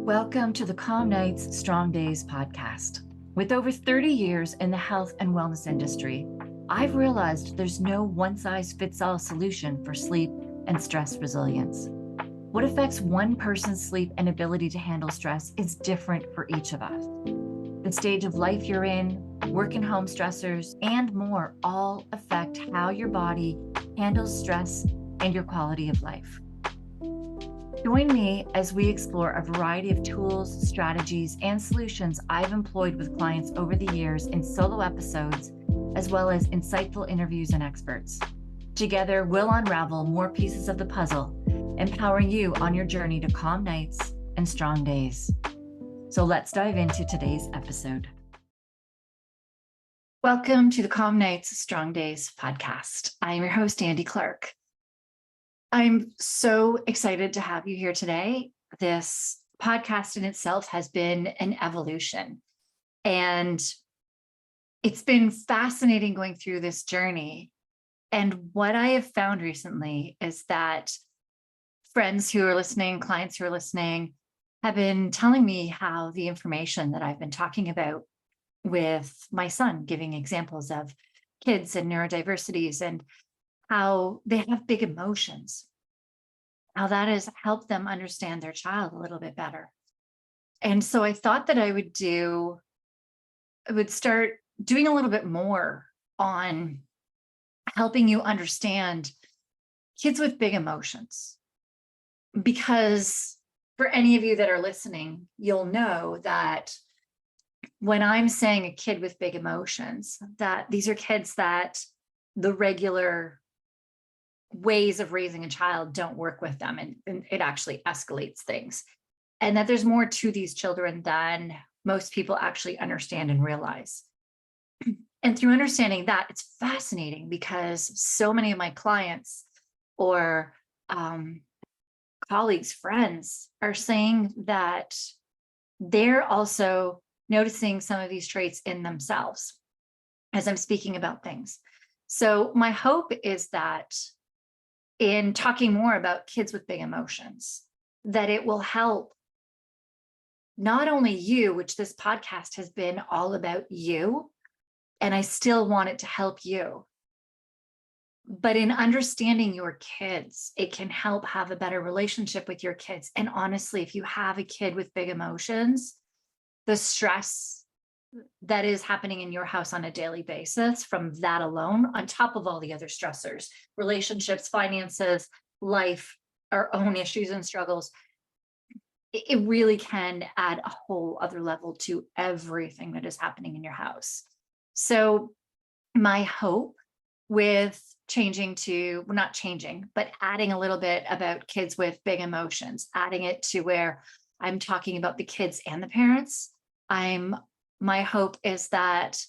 Welcome to the Calm Nights, Strong Days podcast. With over 30 years in the health and wellness industry, I've realized there's no one-size-fits-all solution for sleep and stress resilience. What affects one person's sleep and ability to handle stress is different for each of us. The stage of life you're in, work and home stressors, and more all affect how your body handles stress and your quality of life. Join me as we explore a variety of tools, strategies, and solutions I've employed with clients over the years in solo episodes, as well as insightful interviews and experts. Together, we'll unravel more pieces of the puzzle, empowering you on your journey to calm nights and strong days. So let's dive into today's episode. Welcome to the Calm Nights, Strong Days podcast. I'm your host, Andy Clark. I'm so excited to have you here today. This podcast in itself has been an evolution, and it's been fascinating going through this journey. And what I have found recently is that friends who are listening, clients who are listening, have been telling me how the information that I've been talking about with my son, giving examples of kids and neurodiversities and how they have big emotions, how that has helped them understand their child a little bit better. And so I thought that I would start doing a little bit more on helping you understand kids with big emotions. Because for any of you that are listening, you'll know that when I'm saying a kid with big emotions, that these are kids that the regular ways of raising a child don't work with them, and it actually escalates things. And that there's more to these children than most people actually understand and realize. And through understanding that, it's fascinating because so many of my clients or colleagues, friends are saying that they're also noticing some of these traits in themselves as I'm speaking about things. So my hope is that in talking more about kids with big emotions, that it will help not only you, which this podcast has been all about you, and I still want it to help you, but in understanding your kids, it can help have a better relationship with your kids. And honestly, if you have a kid with big emotions, the stress that is happening in your house on a daily basis from that alone, on top of all the other stressors, relationships, finances, life, our own issues and struggles, it really can add a whole other level to everything that is happening in your house. So my hope with changing to, well, not changing, but adding a little bit about kids with big emotions, adding it to where I'm talking about the kids and the parents, my hope is that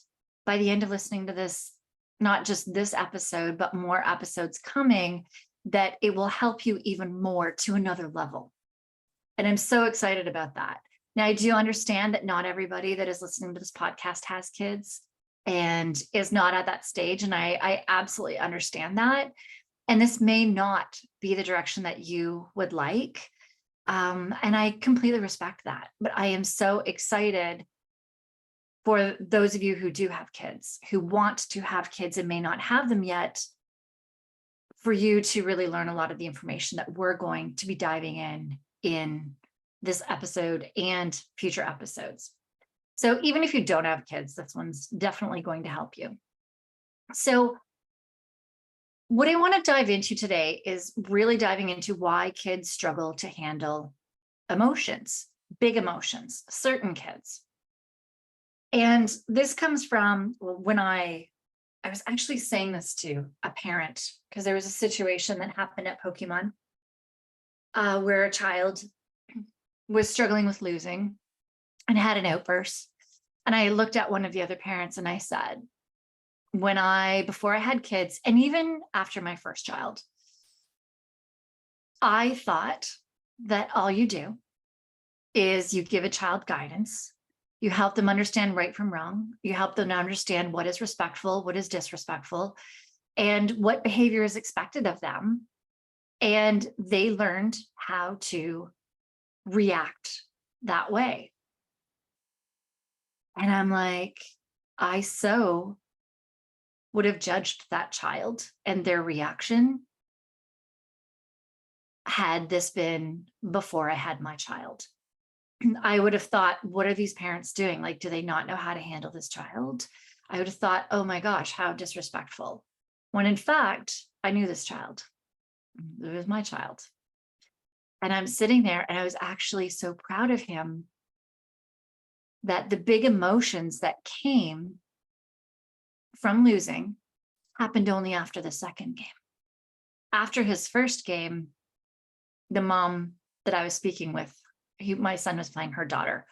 by the end of listening to this, not just this episode, but more episodes coming, that it will help you even more to another level. And I'm so excited about that. Now, I do understand that not everybody that is listening to this podcast has kids and is not at that stage. And I absolutely understand that. And this may not be the direction that you would like. And I completely respect that. But I am so excited for those of you who do have kids, who want to have kids and may not have them yet, for you to really learn a lot of the information that we're going to be diving in this episode and future episodes. So even if you don't have kids, this one's definitely going to help you. So what I want to dive into today is really diving into why kids struggle to handle emotions, big emotions, certain kids. And this comes from when I was actually saying this to a parent, because there was a situation that happened at Pokemon where a child was struggling with losing and had an outburst. And I looked at one of the other parents and I said, before I had kids, and even after my first child, I thought that all you do is you give a child guidance. You help them understand right from wrong. You help them understand what is respectful, what is disrespectful, and what behavior is expected of them. And they learned how to react that way. And I'm like, I so would have judged that child and their reaction had this been before I had my child. I would have thought, what are these parents doing? Like, do they not know how to handle this child? I would have thought, oh my gosh, how disrespectful. When in fact, I knew this child. It was my child. And I'm sitting there and I was actually so proud of him that the big emotions that came from losing happened only after the second game. After his first game, the mom that I was speaking with, my son was playing her daughter.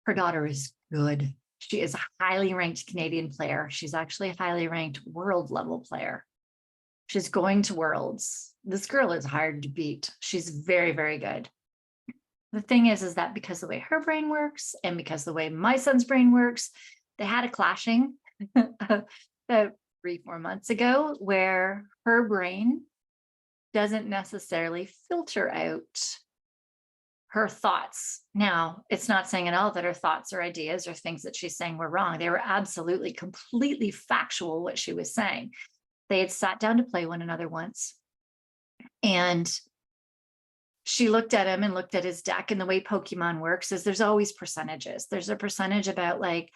Her daughter is good. She is a highly ranked Canadian player. She's actually a highly ranked world level player. She's going to worlds. This girl is hard to beat. She's very, very good. The thing is that because the way her brain works and because the way my son's brain works, they had a clashing about 3-4 months ago where her brain doesn't necessarily filter out her thoughts. Now, it's not saying at all that her thoughts or ideas or things that she's saying were wrong. They were absolutely, completely factual, what she was saying. They had sat down to play one another once. And she looked at him and looked at his deck. And the way Pokemon works is there's always percentages. There's a percentage about like,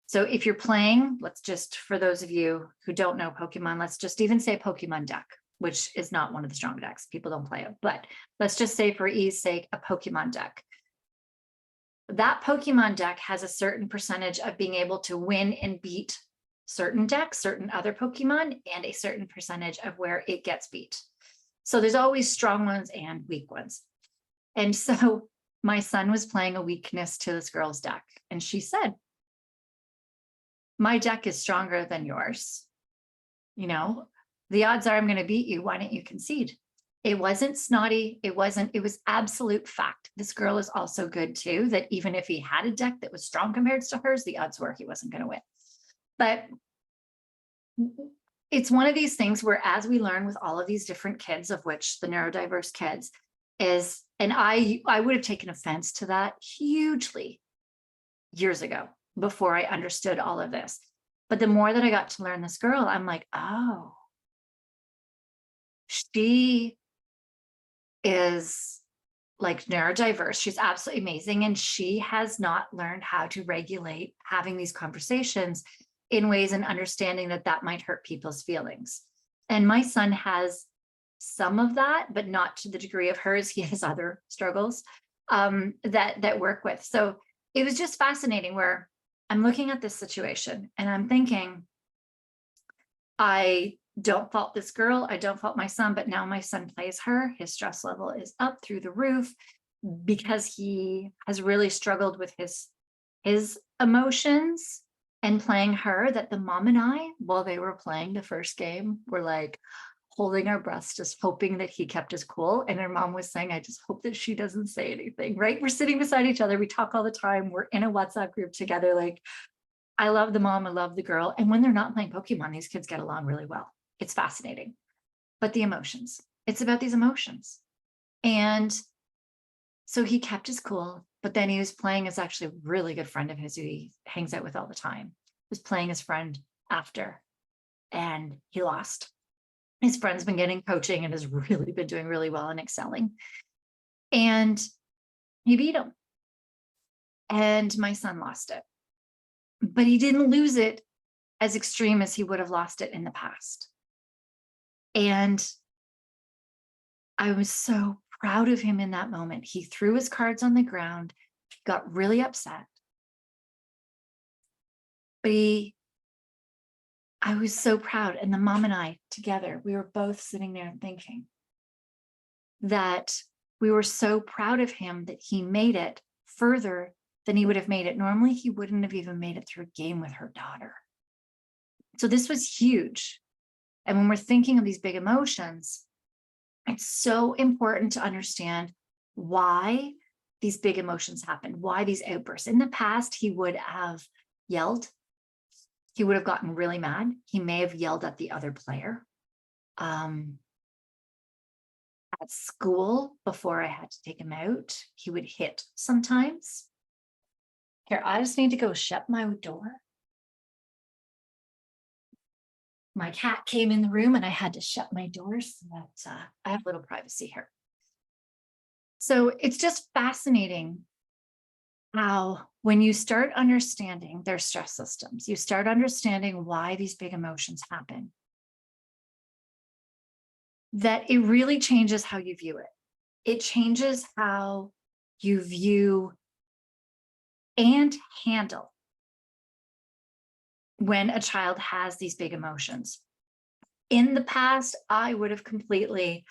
so if you're playing, let's just, for those of you who don't know Pokemon, let's just even say Pokemon deck, which is not one of the strong decks. People don't play it, but let's just say for ease sake, a Pokemon deck. That Pokemon deck has a certain percentage of being able to win and beat certain decks, certain other Pokemon, and a certain percentage of where it gets beat. So there's always strong ones and weak ones. And so my son was playing a weakness to this girl's deck. And she said, my deck is stronger than yours. You know, the odds are I'm going to beat you. Why don't you concede? It wasn't snotty. It was absolute fact. This girl is also good too, that even if he had a deck that was strong compared to hers, the odds were he wasn't going to win. But it's one of these things where as we learn with all of these different kids, of which the neurodiverse kids is, and I would have taken offense to that hugely years ago before I understood all of this. But the more that I got to learn this girl, I'm like, oh, she is like neurodiverse. She's absolutely amazing. And she has not learned how to regulate having these conversations in ways and understanding that that might hurt people's feelings. And my son has some of that, but not to the degree of hers. He has other struggles that work with. So it was just fascinating where I'm looking at this situation and I'm thinking, I don't fault this girl. I don't fault my son, but now my son plays her. His stress level is up through the roof because he has really struggled with his emotions and playing her, that the mom and I, while they were playing the first game, were like holding our breaths, just hoping that he kept his cool. And her mom was saying, I just hope that she doesn't say anything, right? We're sitting beside each other. We talk all the time. We're in a WhatsApp group together. Like, I love the mom, I love the girl. And when they're not playing Pokemon, these kids get along really well. It's fascinating. But the emotions, it's about these emotions. And so he kept his cool, but then he was playing as actually a really good friend of his who he hangs out with all the time. He was playing his friend after, and he lost. His friend's been getting coaching and has really been doing really well and excelling. And he beat him. And my son lost it. But he didn't lose it as extreme as he would have lost it in the past. And I was so proud of him in that moment. He threw his cards on the ground, got really upset. But I was so proud. And the mom and I together, we were both sitting there thinking that we were so proud of him that he made it further than he would have made it. Normally, he wouldn't have even made it through a game with her daughter. So this was huge. And when we're thinking of these big emotions, it's so important to understand why these big emotions happen, why these outbursts. In the past, he would have yelled. He would have gotten really mad. He may have yelled at the other player. At At school, before I had to take him out, he would hit sometimes. Here, I just need to go shut my door. My cat came in the room and I had to shut my door so that I have a little privacy here. So it's just fascinating how, when you start understanding their stress systems, you start understanding why these big emotions happen, that it really changes how you view it. It changes how you view and handle when a child has these big emotions. In the past, I would have completely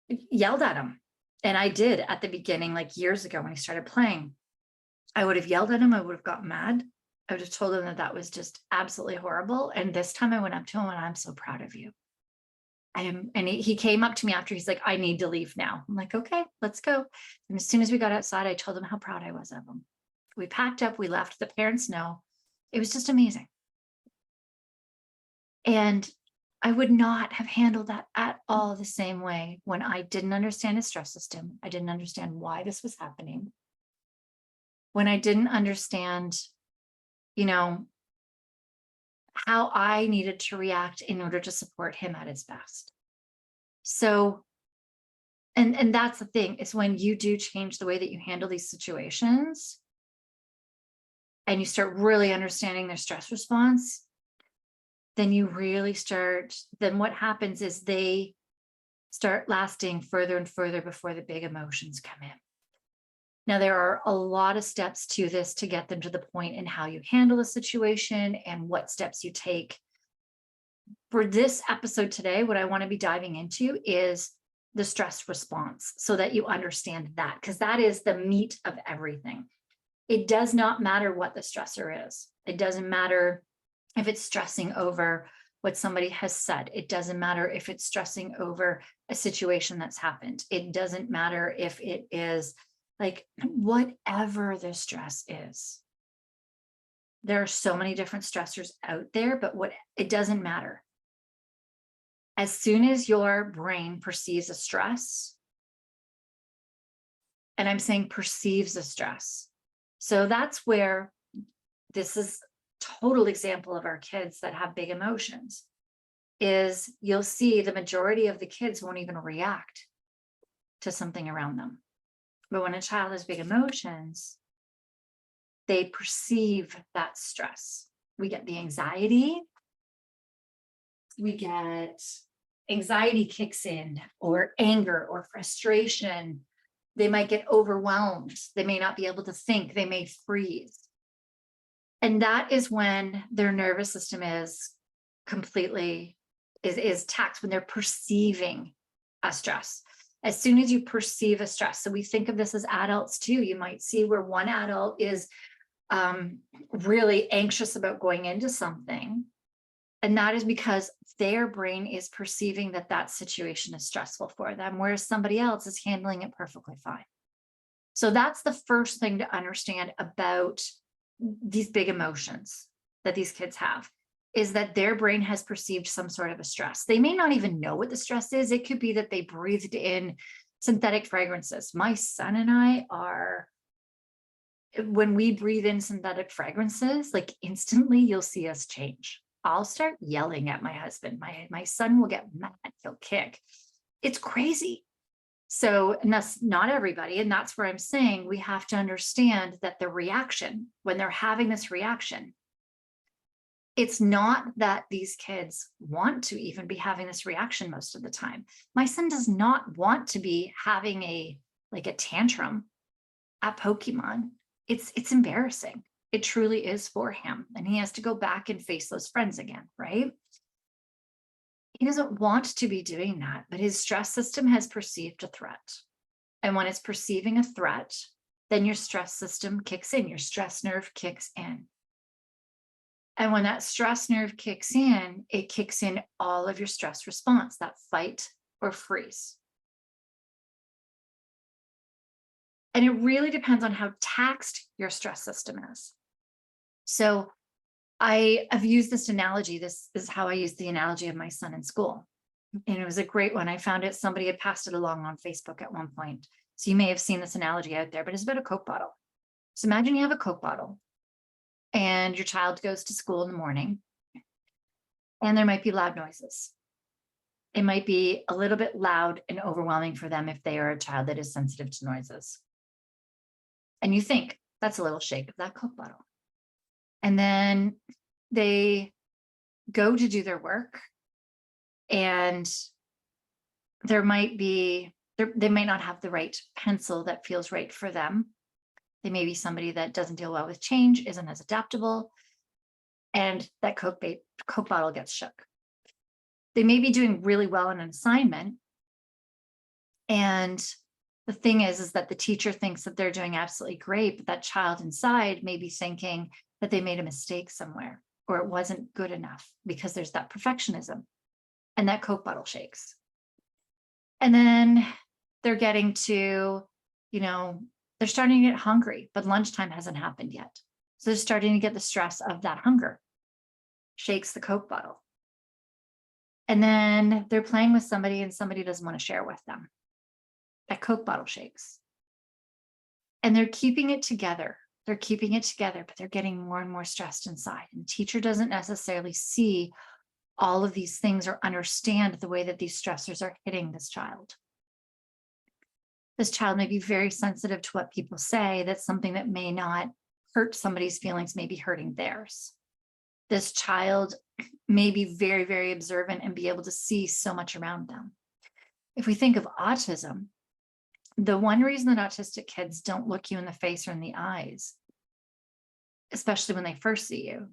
yelled at him. And I did at the beginning, like years ago when he started playing. I would have yelled at him. I would have got mad. I would have told him that that was just absolutely horrible. And this time I went up to him and I'm so proud of you. And he came up to me after, he's like, I need to leave now. I'm like, okay, let's go. And as soon as we got outside, I told him how proud I was of him. We packed up, we left, the parents know. It was just amazing. And I would not have handled that at all the same way when I didn't understand his stress system. I didn't understand why this was happening. When I didn't understand, how I needed to react in order to support him at his best. So, and that's the thing, is when you do change the way that you handle these situations and you start really understanding their stress response, then you really then what happens is they start lasting further and further before the big emotions come in. Now, there are a lot of steps to this to get them to the point in how you handle the situation and what steps you take. For this episode today, what I want to be diving into is the stress response so that you understand that, because that is the meat of everything. It does not matter what the stressor is. It doesn't matter if it's stressing over what somebody has said. It doesn't matter if it's stressing over a situation that's happened. It doesn't matter if it is like whatever the stress is. There are so many different stressors out there, but it doesn't matter. As soon as your brain perceives a stress, and I'm saying perceives a stress, so that's where this is total example of our kids that have big emotions, is you'll see the majority of the kids won't even react to something around them. But when a child has big emotions, they perceive that stress. We get the anxiety. Anxiety kicks in, or anger or frustration. They might get overwhelmed. They may not be able to think. They may freeze. And that is when their nervous system is completely taxed, when they're perceiving a stress. As soon as you perceive a stress, so we think of this as adults too. You might see where one adult is really anxious about going into something. And that is because their brain is perceiving that situation is stressful for them, whereas somebody else is handling it perfectly fine. So that's the first thing to understand about these big emotions that these kids have, is that their brain has perceived some sort of a stress. They may not even know what the stress is. It could be that they breathed in synthetic fragrances. My son and I when we breathe in synthetic fragrances, like instantly you'll see us change. I'll start yelling at my husband. My son will get mad, he'll kick. It's crazy. So, and that's not everybody. And that's where I'm saying we have to understand that the reaction, when they're having this reaction, it's not that these kids want to even be having this reaction most of the time. My son does not want to be having a tantrum at Pokemon. It's embarrassing. It truly is for him. And he has to go back and face those friends again, right? He doesn't want to be doing that, but his stress system has perceived a threat. And when it's perceiving a threat, then your stress system kicks in, your stress nerve kicks in. And when that stress nerve kicks in, it kicks in all of your stress response, that fight or freeze. And it really depends on how taxed your stress system is. So I've used this analogy. This is how I use the analogy of my son in school. And it was a great one. I found it, somebody had passed it along on Facebook at one point. So you may have seen this analogy out there, but it's about a Coke bottle. So imagine you have a Coke bottle and your child goes to school in the morning and there might be loud noises. It might be a little bit loud and overwhelming for them if they are a child that is sensitive to noises. And you think, that's a little shake of that Coke bottle. And then they go to do their work and there might be, they might not have the right pencil that feels right for them. They may be somebody that doesn't deal well with change, isn't as adaptable, and that Coke bottle gets shook. They may be doing really well in an assignment, and the thing is that the teacher thinks that they're doing absolutely great, but that child inside may be thinking that they made a mistake somewhere or it wasn't good enough, because there's that perfectionism, and that Coke bottle shakes. And then they're getting to, they're starting to get hungry, but lunchtime hasn't happened yet. So they're starting to get the stress of that hunger, shakes the Coke bottle. And then they're playing with somebody and somebody doesn't want to share with them. That Coke bottle shakes. And they're keeping it together. They're keeping it together, but they're getting more and more stressed inside. And the teacher doesn't necessarily see all of these things or understand the way that these stressors are hitting this child. This child may be very sensitive to what people say. That's something that may not hurt somebody's feelings, may be hurting theirs. This child may be very, very observant and be able to see so much around them. If we think of autism, the one reason that autistic kids don't look you in the face or in the eyes, especially when they first see you,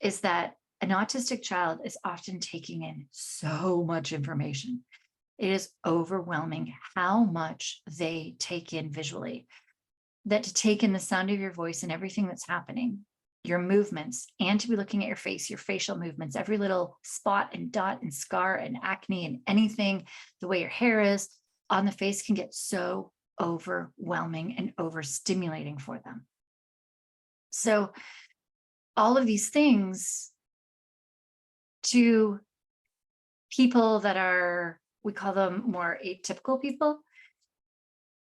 is that an autistic child is often taking in so much information. It is overwhelming how much they take in visually, that to take in the sound of your voice and everything that's happening, your movements, and to be looking at your face, your facial movements, every little spot and dot and scar and acne and anything, the way your hair is on the face can get so overwhelming and overstimulating for them. So all of these things, to people that are, we call them more atypical people,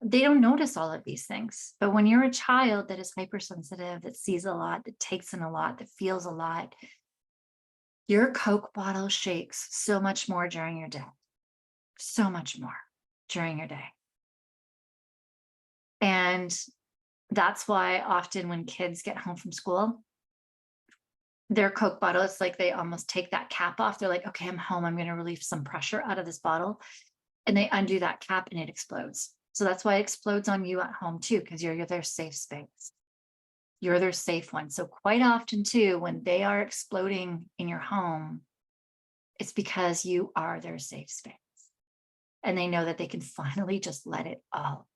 they don't notice all of these things. But when you're a child that is hypersensitive, that sees a lot, that takes in a lot, that feels a lot, your Coke bottle shakes so much more during your day, so much more during your day. And that's why often when kids get home from school, their Coke bottle, it's like they almost take that cap off. They're like, okay, I'm home. I'm going to relieve some pressure out of this bottle. And they undo that cap and it explodes. So that's why it explodes on you at home too, because you're their safe space. You're their safe one. So quite often too, when they are exploding in your home, it's because you are their safe space. And they know that they can finally just let it all out.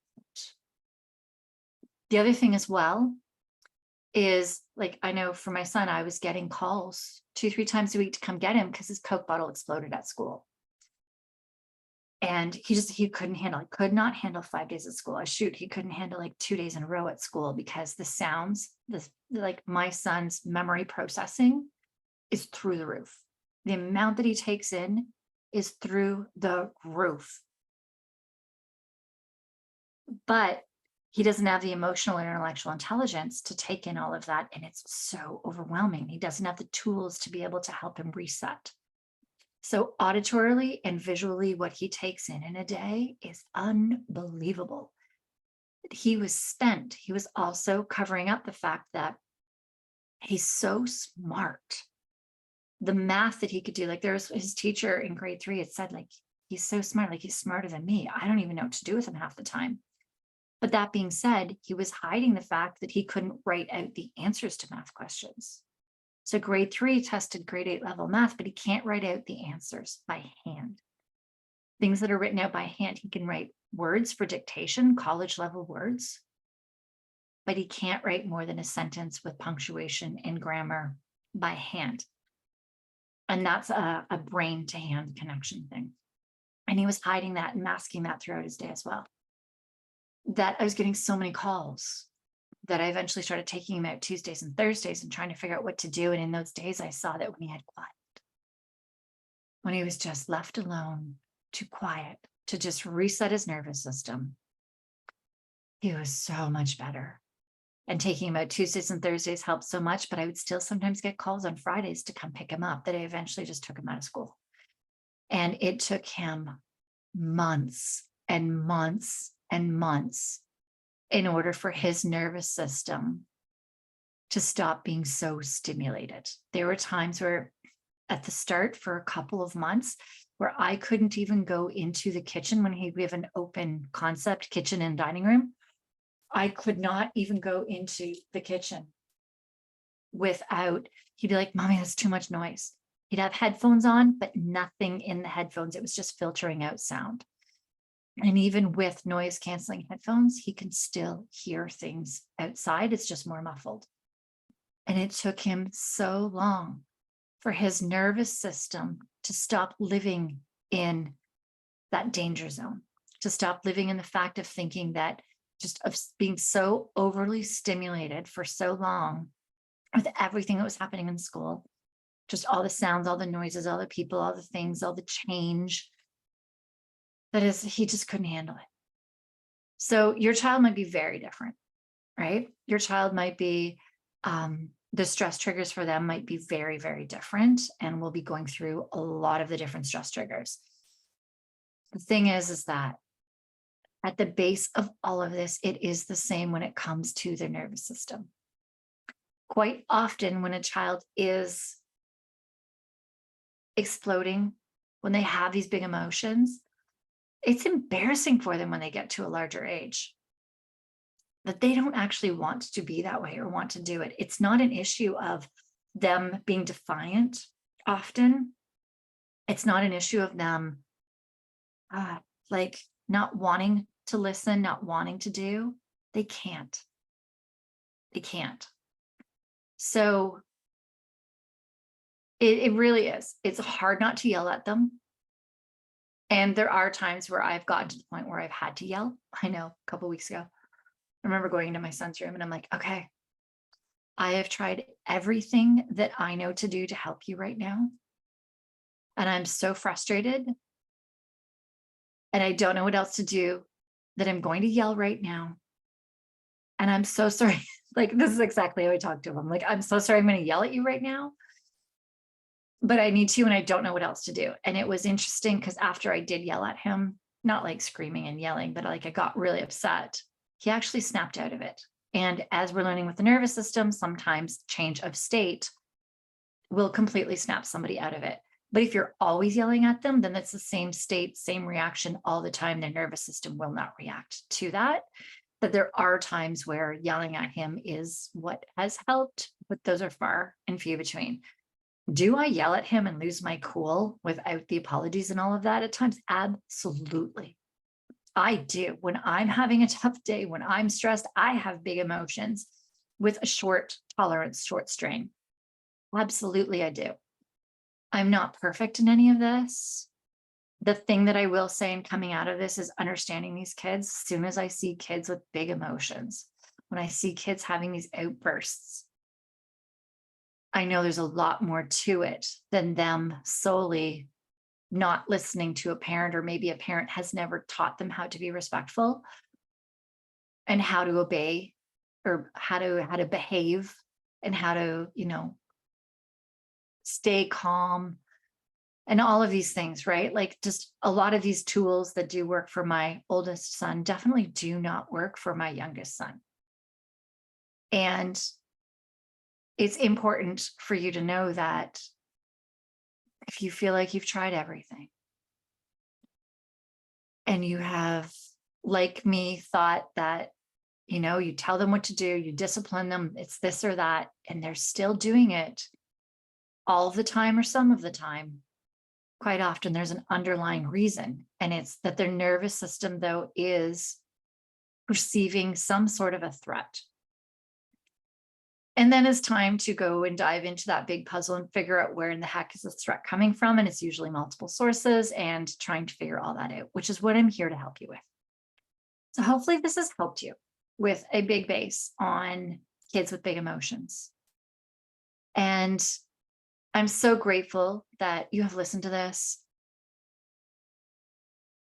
The other thing as well is, like, I know for my son, I was getting calls 2-3 times a week to come get him because his Coke bottle exploded at school. And he couldn't handle it, could not handle 5 days at school. He couldn't handle like 2 days in a row at school because the sounds, like my son's memory processing is through the roof. The amount that he takes in is through the roof. But he doesn't have the emotional and intellectual intelligence to take in all of that. And it's so overwhelming. He doesn't have the tools to be able to help him reset. So auditorily and visually, what he takes in a day is unbelievable. He was spent. He was also covering up the fact that he's so smart. The math that he could do, like there was his teacher in grade 3 had said, like, he's so smart, like he's smarter than me. I don't even know what to do with him half the time. But that being said, he was hiding the fact that he couldn't write out the answers to math questions. So grade 3 tested grade 8 level math, but he can't write out the answers by hand. Things that are written out by hand, he can write words for dictation, college level words, but he can't write more than a sentence with punctuation and grammar by hand. And that's a brain to hand connection thing. And he was hiding that and masking that throughout his day as well. That I was getting so many calls that I eventually started taking him out Tuesdays and Thursdays and trying to figure out what to do. And in those days, I saw that when he had quiet, when he was just left alone to quiet, to just reset his nervous system, he was so much better. And taking him out Tuesdays and Thursdays helped so much, but I would still sometimes get calls on Fridays to come pick him up, that I eventually just took him out of school. And it took him months and months and months in order for his nervous system to stop being so stimulated. There were times where at the start for a couple of months where I couldn't even go into the kitchen when we have an open concept kitchen and dining room. I could not even go into the kitchen without, he'd be like, Mommy, that's too much noise. He'd have headphones on, but nothing in the headphones. It was just filtering out sound. And even with noise canceling headphones, he can still hear things outside. It's just more muffled. And it took him so long for his nervous system to stop living in that danger zone, to stop living in the fact of thinking that, just of being so overly stimulated for so long with everything that was happening in school, just all the sounds, all the noises, all the people, all the things, all the change, that is, he just couldn't handle it. So your child might be very different, right? Your child might be, the stress triggers for them might be very, very different, and we'll be going through a lot of the different stress triggers. The thing is that at the base of all of this, it is the same when it comes to their nervous system. Quite often when a child is exploding, when they have these big emotions, it's embarrassing for them when they get to a larger age, that they don't actually want to be that way or want to do it. It's not an issue of them being defiant often. It's not an issue of them like not wanting to listen, not wanting to do. They can't. They can't. So it really is. It's hard not to yell at them. And there are times where I've gotten to the point where I've had to yell. I know, a couple of weeks ago, I remember going into my son's room and I'm like, okay, I have tried everything that I know to do to help you right now. And I'm so frustrated. And I don't know what else to do, that I'm going to yell right now. And I'm so sorry. Like, this is exactly how I talk to him. I'm like, I'm so sorry, I'm going to yell at you right now, but I need to, and I don't know what else to do. And it was interesting because after I did yell at him, not like screaming and yelling, but like I got really upset, he actually snapped out of it. And as we're learning with the nervous system, sometimes change of state will completely snap somebody out of it. But if you're always yelling at them, then it's the same state, same reaction all the time. Their nervous system will not react to that. But there are times where yelling at him is what has helped, but those are far and few between. Do I yell at him and lose my cool without the apologies and all of that at times? Absolutely. I do. When I'm having a tough day, when I'm stressed, I have big emotions with a short tolerance, short strain. Absolutely, I do. I'm not perfect in any of this. The thing that I will say in coming out of this is understanding these kids. As soon as I see kids with big emotions, when I see kids having these outbursts, I know there's a lot more to it than them solely not listening to a parent, or maybe a parent has never taught them how to be respectful and how to obey, or how to behave, and how to, stay calm, and all of these things, right? Like, just a lot of these tools that do work for my oldest son definitely do not work for my youngest son. And it's important for you to know that if you feel like you've tried everything and you have, like me, thought that, you tell them what to do, you discipline them, it's this or that, and they're still doing it all the time or some of the time, quite often there's an underlying reason. And it's that their nervous system, though, is perceiving some sort of a threat. And then it's time to go and dive into that big puzzle and figure out where in the heck is this threat coming from. And it's usually multiple sources, and trying to figure all that out, which is what I'm here to help you with. So hopefully this has helped you with a big base on kids with big emotions. And I'm so grateful that you have listened to this.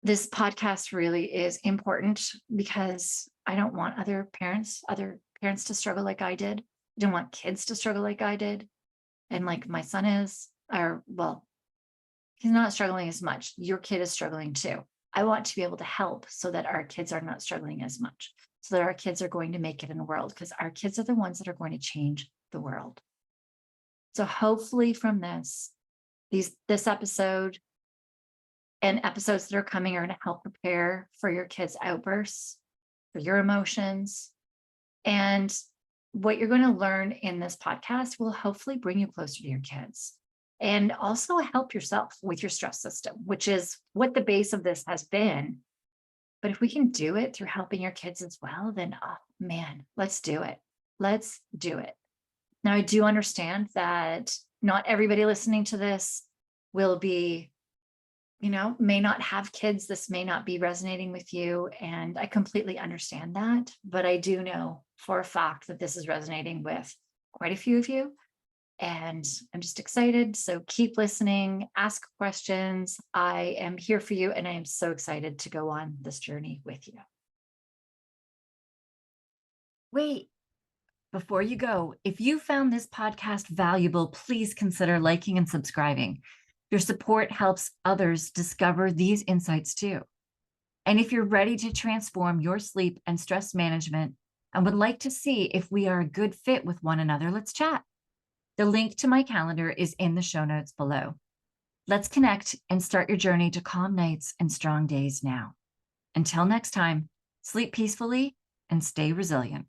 This podcast really is important because I don't want other parents to struggle like I did. I don't want kids to struggle like I did. And like my son is, or well, he's not struggling as much. Your kid is struggling too. I want to be able to help so that our kids are not struggling as much, so that our kids are going to make it in the world, because our kids are the ones that are going to change the world. So hopefully from this episode and episodes that are coming are going to help prepare for your kids' outbursts, for your emotions. And what you're going to learn in this podcast will hopefully bring you closer to your kids and also help yourself with your stress system, which is what the base of this has been. But if we can do it through helping your kids as well, then, oh man, let's do it. Let's do it. Now, I do understand that not everybody listening to this will be, may not have kids. This may not be resonating with you. And I completely understand that. But I do know for a fact that this is resonating with quite a few of you. And I'm just excited. So keep listening, ask questions. I am here for you. And I am so excited to go on this journey with you. Wait, before you go, if you found this podcast valuable, please consider liking and subscribing. Your support helps others discover these insights too. And if you're ready to transform your sleep and stress management and would like to see if we are a good fit with one another, let's chat. The link to my calendar is in the show notes below. Let's connect and start your journey to calm nights and strong days now. Until next time, sleep peacefully and stay resilient.